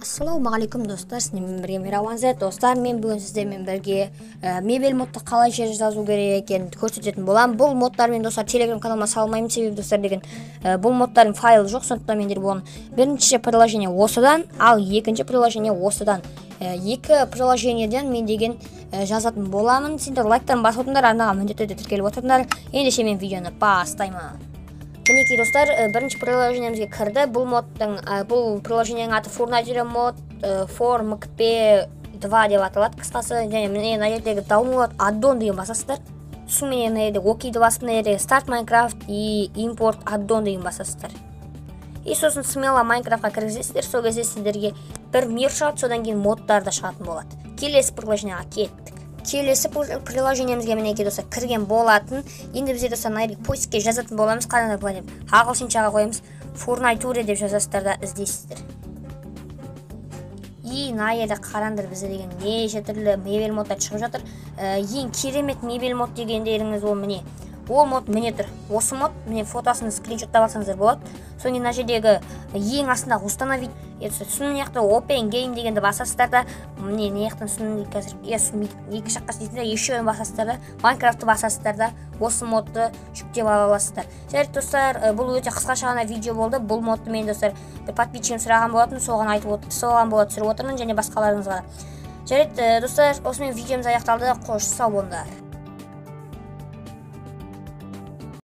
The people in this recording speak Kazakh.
Ассалаумағалейкум достар, сіздермен бірге Мирауан Z. Достар, мен бүгін сіздермен бірге мебель модты қалай жазу керек екенін көрсететін боламын. Бұл модтармен достар телеграм каналыма салмаймын, себебі достар деген бұл модтардың файлы жоқ, сондықтан мендер болған бірінші приложение осыдан, ал екінші приложение осыдан. Екі приложениеден мен деген жазатын боламын. Сендер лайктарын басып отырыңдар, арнаға міндетті түрде тіркеліп отырыңдар. Ендеше мен видеоны бастаймын. Мінекей достар, бірінші приложениемізге кірді. Бұл приложенияның аты Fortnite мод, ForMKP2 деп аталады қысқасы. Және міне мына жердегі download addon деген басасыздар. Сонымен мына жерде окейді басып, мына жерде Start Minecraft и Import addon деген басасыздар. И сосын смело Майнкрафтқа кіргізесіздер. Сол кезде сіздерге бір мир шығады, содан кейін модтар да шығатын болады. Келесі приложенияға кеттік. Келесі приложениемізге мінекей достар кірген болатын. Енді бізде достар мына поискке жазатын боламыз. Қараңдар былай деп ағылшыншаға қоямыз. Fortnite деп жазасыздар да іздейсіздер. И мына жерде қараңдар, бізде деген неше түрлі мебель модтар шығып жатыр. Ең керемет мебель мод дегендеріңіз ол міне. Ол мод міне тұр. Осы мод міне фотосын скриншоттап алсаңыздар болады. Содан мына жердегі ең астында установить сосын мына жақта open game дегенді басасыздар да, міне мына жақтан сосын қазір екі жаққа істейтін еще басасыздар да, Майнкрафтты басасыздар да, осы модты жүктеп ала аласыздар. Жарайды достар, бұл өте қысқаша ғана видео болды. Бұл модты мен достар бір подписчигім сұраған болатын, соған айтып түсіріп отырмын және басқаларыңызға. Жарайды достар, осымен видеомыз аяқталды. Қош сау болыңдар.